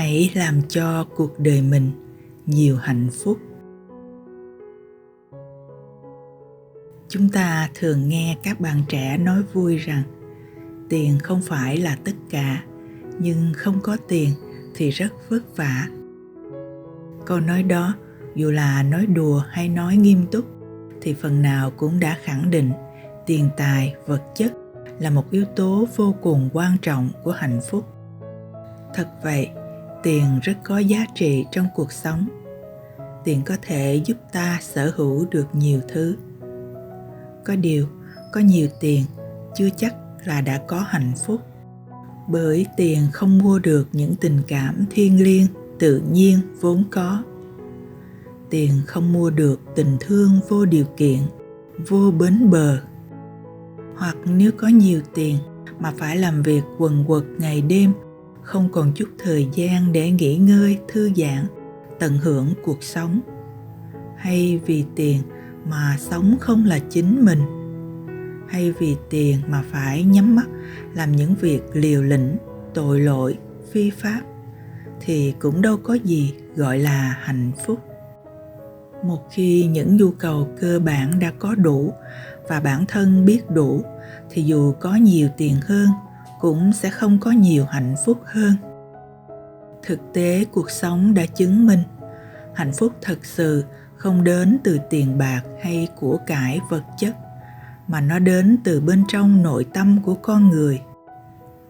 Hãy làm cho cuộc đời mình nhiều hạnh phúc. Chúng ta thường nghe các bạn trẻ nói vui rằng tiền không phải là tất cả, nhưng không có tiền thì rất vất vả. Câu nói đó, dù là nói đùa hay nói nghiêm túc, thì phần nào cũng đã khẳng định tiền tài, vật chất là một yếu tố vô cùng quan trọng của hạnh phúc. Thật vậy, tiền rất có giá trị trong cuộc sống. Tiền có thể giúp ta sở hữu được nhiều thứ. Có điều, có nhiều tiền chưa chắc là đã có hạnh phúc. Bởi tiền không mua được những tình cảm thiêng liêng, tự nhiên vốn có. Tiền không mua được tình thương vô điều kiện, vô bến bờ. Hoặc nếu có nhiều tiền mà phải làm việc quần quật ngày đêm, không còn chút thời gian để nghỉ ngơi, thư giãn, tận hưởng cuộc sống. Hay vì tiền mà sống không là chính mình. Hay vì tiền mà phải nhắm mắt làm những việc liều lĩnh, tội lỗi, phi pháp, thì cũng đâu có gì gọi là hạnh phúc. Một khi những nhu cầu cơ bản đã có đủ và bản thân biết đủ, thì dù có nhiều tiền hơn cũng sẽ không có nhiều hạnh phúc hơn. Thực tế cuộc sống đã chứng minh, hạnh phúc thật sự không đến từ tiền bạc hay của cải vật chất, mà nó đến từ bên trong nội tâm của con người.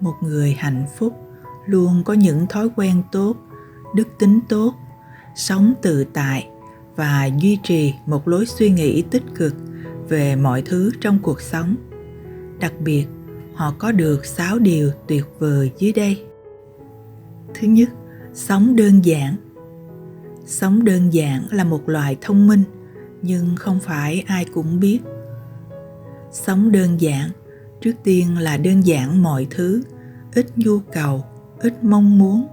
Một người hạnh phúc luôn có những thói quen tốt, đức tính tốt, sống tự tại và duy trì một lối suy nghĩ tích cực về mọi thứ trong cuộc sống. Đặc biệt, họ có được 6 điều tuyệt vời dưới đây. Thứ nhất, sống đơn giản. Sống đơn giản là một loại thông minh, nhưng không phải ai cũng biết. Sống đơn giản, trước tiên là đơn giản mọi thứ, ít nhu cầu, ít mong muốn.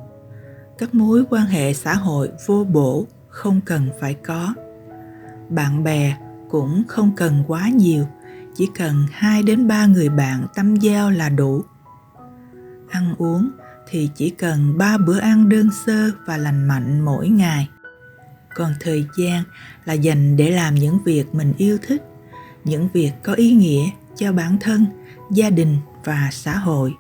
Các mối quan hệ xã hội vô bổ, không cần phải có. Bạn bè cũng không cần quá nhiều, chỉ cần 2 đến 3 người bạn tâm giao là đủ. Ăn uống thì chỉ cần 3 bữa ăn đơn sơ và lành mạnh mỗi ngày. Còn thời gian là dành để làm những việc mình yêu thích, những việc có ý nghĩa cho bản thân, gia đình và xã hội.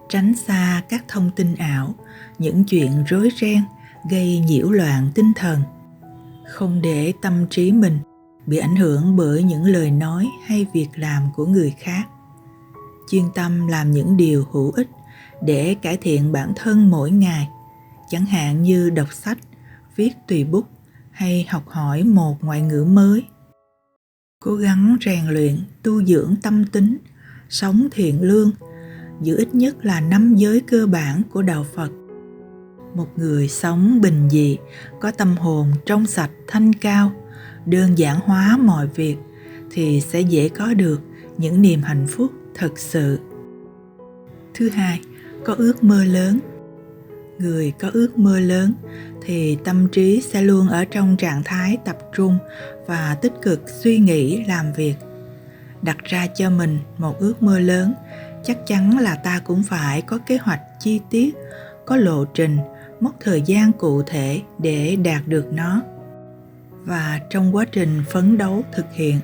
Tránh xa các thông tin ảo, những chuyện rối ren gây nhiễu loạn tinh thần. Không để tâm trí mình bị ảnh hưởng bởi những lời nói hay việc làm của người khác. Chuyên tâm làm những điều hữu ích để cải thiện bản thân mỗi ngày, chẳng hạn như đọc sách, viết tùy bút hay học hỏi một ngoại ngữ mới. Cố gắng rèn luyện, tu dưỡng tâm tính, sống thiện lương, giữ ít nhất là 5 giới cơ bản của đạo Phật. Một người sống bình dị, có tâm hồn trong sạch thanh cao, đơn giản hóa mọi việc, thì sẽ dễ có được những niềm hạnh phúc thật sự. Thứ hai, có ước mơ lớn. Người có ước mơ lớn thì tâm trí sẽ luôn ở trong trạng thái tập trung và tích cực suy nghĩ làm việc. Đặt ra cho mình một ước mơ lớn, chắc chắn là ta cũng phải có kế hoạch chi tiết, có lộ trình, mốc thời gian cụ thể để đạt được nó. Và trong quá trình phấn đấu thực hiện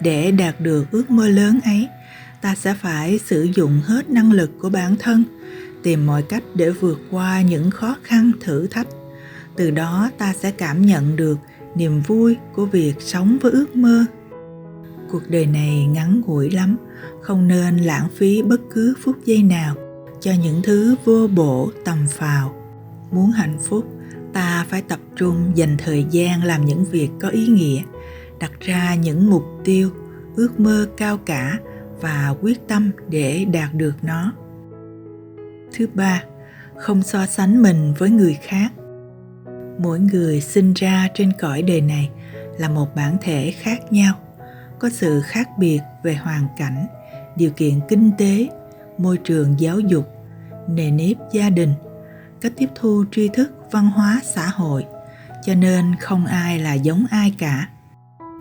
để đạt được ước mơ lớn ấy, ta sẽ phải sử dụng hết năng lực của bản thân, tìm mọi cách để vượt qua những khó khăn thử thách. Từ đó ta sẽ cảm nhận được niềm vui của việc sống với ước mơ. Cuộc đời này ngắn ngủi lắm, không nên lãng phí bất cứ phút giây nào cho những thứ vô bổ tầm phào. Muốn hạnh phúc, ta phải tập trung dành thời gian làm những việc có ý nghĩa, đặt ra những mục tiêu, ước mơ cao cả và quyết tâm để đạt được nó. Thứ ba, không so sánh mình với người khác. Mỗi người sinh ra trên cõi đời này là một bản thể khác nhau, có sự khác biệt về hoàn cảnh, điều kiện kinh tế, môi trường giáo dục, nề nếp gia đình, cách tiếp thu tri thức văn hóa xã hội, cho nên không ai là giống ai cả.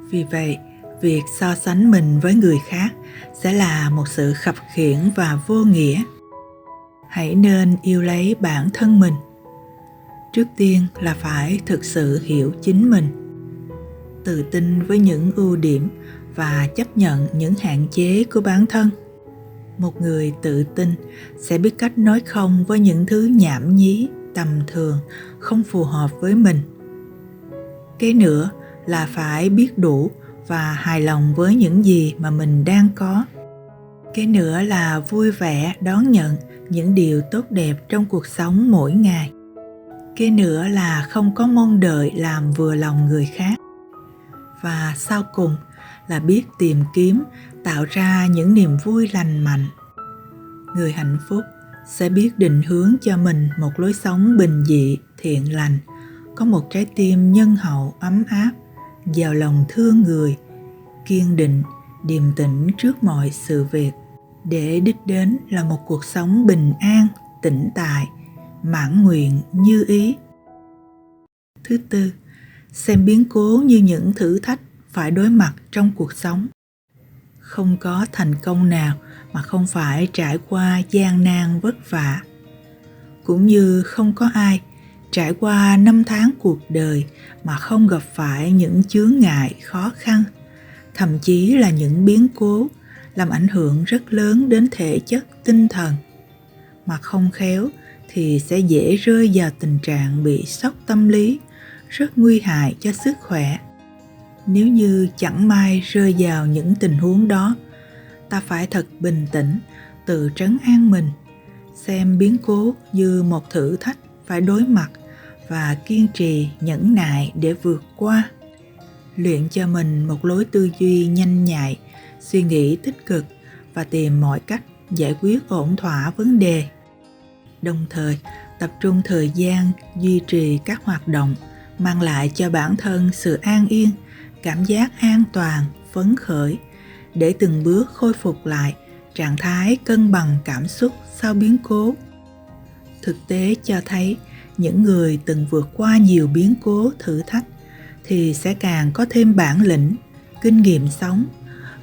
Vì vậy, việc so sánh mình với người khác sẽ là một sự khập khiễng và vô nghĩa. Hãy nên yêu lấy bản thân mình. Trước tiên là phải thực sự hiểu chính mình, tự tin với những ưu điểm và chấp nhận những hạn chế của bản thân. Một người tự tin sẽ biết cách nói không với những thứ nhảm nhí, tầm thường, không phù hợp với mình. Cái nữa là phải biết đủ và hài lòng với những gì mà mình đang có. Cái nữa là vui vẻ đón nhận những điều tốt đẹp trong cuộc sống mỗi ngày. Cái nữa là không có mong đợi làm vừa lòng người khác. Và sau cùng là biết tìm kiếm, tạo ra những niềm vui lành mạnh. Người hạnh phúc sẽ biết định hướng cho mình một lối sống bình dị, thiện lành, có một trái tim nhân hậu ấm áp, giàu lòng thương người, kiên định, điềm tĩnh trước mọi sự việc, để đích đến là một cuộc sống bình an, tĩnh tại, mãn nguyện như ý. Thứ tư, xem biến cố như những thử thách phải đối mặt trong cuộc sống. Không có thành công nào mà không phải trải qua gian nan vất vả. Cũng như không có ai trải qua 5 tháng cuộc đời mà không gặp phải những chướng ngại khó khăn, thậm chí là những biến cố làm ảnh hưởng rất lớn đến thể chất tinh thần. Mà không khéo thì sẽ dễ rơi vào tình trạng bị sốc tâm lý, rất nguy hại cho sức khỏe. Nếu như chẳng may rơi vào những tình huống đó, ta phải thật bình tĩnh, tự trấn an mình, xem biến cố như một thử thách phải đối mặt và kiên trì nhẫn nại để vượt qua. Luyện cho mình một lối tư duy nhanh nhạy, suy nghĩ tích cực và tìm mọi cách giải quyết ổn thỏa vấn đề. Đồng thời, tập trung thời gian duy trì các hoạt động mang lại cho bản thân sự an yên, cảm giác an toàn, phấn khởi, để từng bước khôi phục lại trạng thái cân bằng cảm xúc sau biến cố. Thực tế cho thấy, những người từng vượt qua nhiều biến cố thử thách thì sẽ càng có thêm bản lĩnh, kinh nghiệm sống,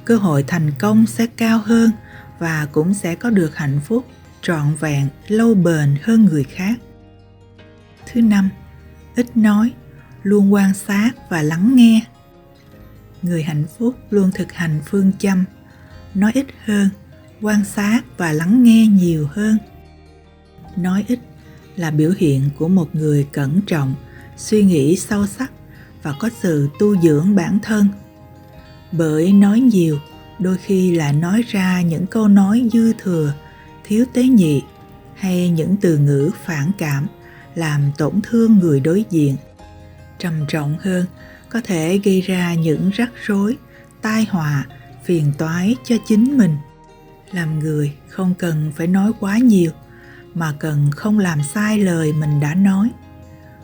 cơ hội thành công sẽ cao hơn và cũng sẽ có được hạnh phúc trọn vẹn, lâu bền hơn người khác. Thứ năm, ít nói, luôn quan sát và lắng nghe. Người hạnh phúc luôn thực hành phương châm nói ít hơn, quan sát và lắng nghe nhiều hơn. Nói ít là biểu hiện của một người cẩn trọng, suy nghĩ sâu sắc và có sự tu dưỡng bản thân. Bởi nói nhiều đôi khi là nói ra những câu nói dư thừa, thiếu tế nhị hay những từ ngữ phản cảm làm tổn thương người đối diện. Trầm trọng hơn, có thể gây ra những rắc rối, tai họa, phiền toái cho chính mình. Làm người không cần phải nói quá nhiều, mà cần không làm sai lời mình đã nói.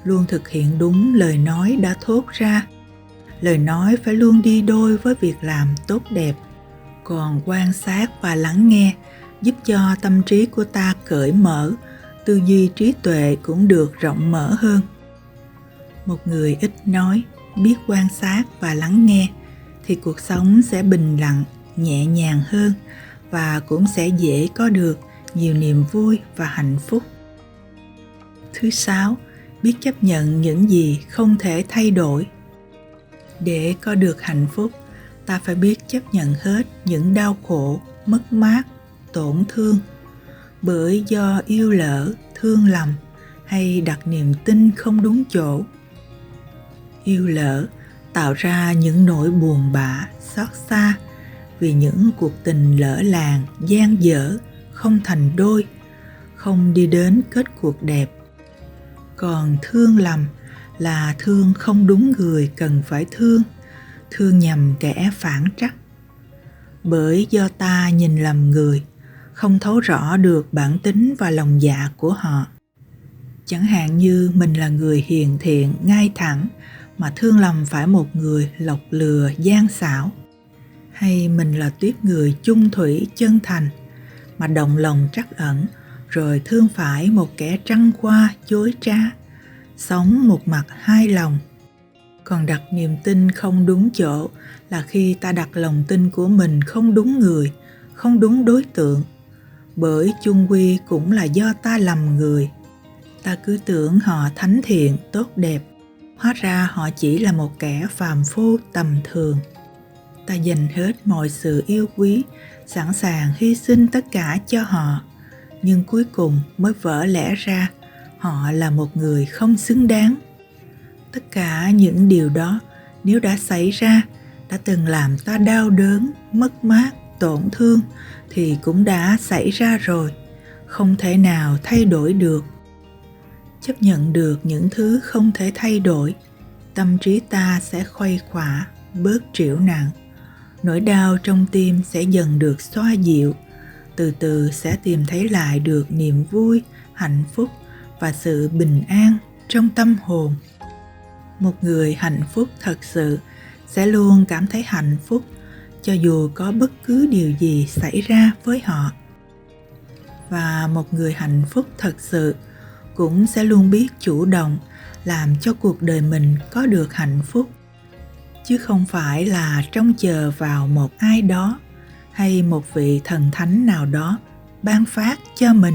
Luôn thực hiện đúng lời nói đã thốt ra. Lời nói phải luôn đi đôi với việc làm tốt đẹp. Còn quan sát và lắng nghe giúp cho tâm trí của ta cởi mở, tư duy trí tuệ cũng được rộng mở hơn. Một người ít nói, biết quan sát và lắng nghe thì cuộc sống sẽ bình lặng, nhẹ nhàng hơn và cũng sẽ dễ có được nhiều niềm vui và hạnh phúc. Thứ sáu, biết chấp nhận những gì không thể thay đổi. Để có được hạnh phúc, ta phải biết chấp nhận hết những đau khổ, mất mát, tổn thương, bởi do yêu lỡ, thương lầm hay đặt niềm tin không đúng chỗ. Yêu lỡ tạo ra những nỗi buồn bã, xót xa vì những cuộc tình lỡ làng, dang dở, không thành đôi, không đi đến kết cuộc đẹp. Còn thương lầm là thương không đúng người cần phải thương, thương nhầm kẻ phản trắc. Bởi do ta nhìn lầm người, không thấu rõ được bản tính và lòng dạ của họ. Chẳng hạn như mình là người hiền thiện, ngay thẳng, mà thương lầm phải một người lọc lừa, gian xảo. Hay mình là tuýp người chung thủy, chân thành, mà động lòng trắc ẩn, rồi thương phải một kẻ trăng qua, dối trá, sống một mặt hai lòng. Còn đặt niềm tin không đúng chỗ là khi ta đặt lòng tin của mình không đúng người, không đúng đối tượng. Bởi chung quy cũng là do ta lầm người. Ta cứ tưởng họ thánh thiện, tốt đẹp, hóa ra họ chỉ là một kẻ phàm phu tầm thường. Ta dành hết mọi sự yêu quý, sẵn sàng hy sinh tất cả cho họ, nhưng cuối cùng mới vỡ lẽ ra họ là một người không xứng đáng. Tất cả những điều đó nếu đã xảy ra, đã từng làm ta đau đớn, mất mát, tổn thương thì cũng đã xảy ra rồi, không thể nào thay đổi được. Chấp nhận được những thứ không thể thay đổi, tâm trí ta sẽ khuây khỏa, bớt trĩu nặng. Nỗi đau trong tim sẽ dần được xoa dịu, từ từ sẽ tìm thấy lại được niềm vui, hạnh phúc và sự bình an trong tâm hồn. Một người hạnh phúc thật sự sẽ luôn cảm thấy hạnh phúc cho dù có bất cứ điều gì xảy ra với họ. Và một người hạnh phúc thật sự cũng sẽ luôn biết chủ động làm cho cuộc đời mình có được hạnh phúc, chứ không phải là trông chờ vào một ai đó hay một vị thần thánh nào đó ban phát cho mình.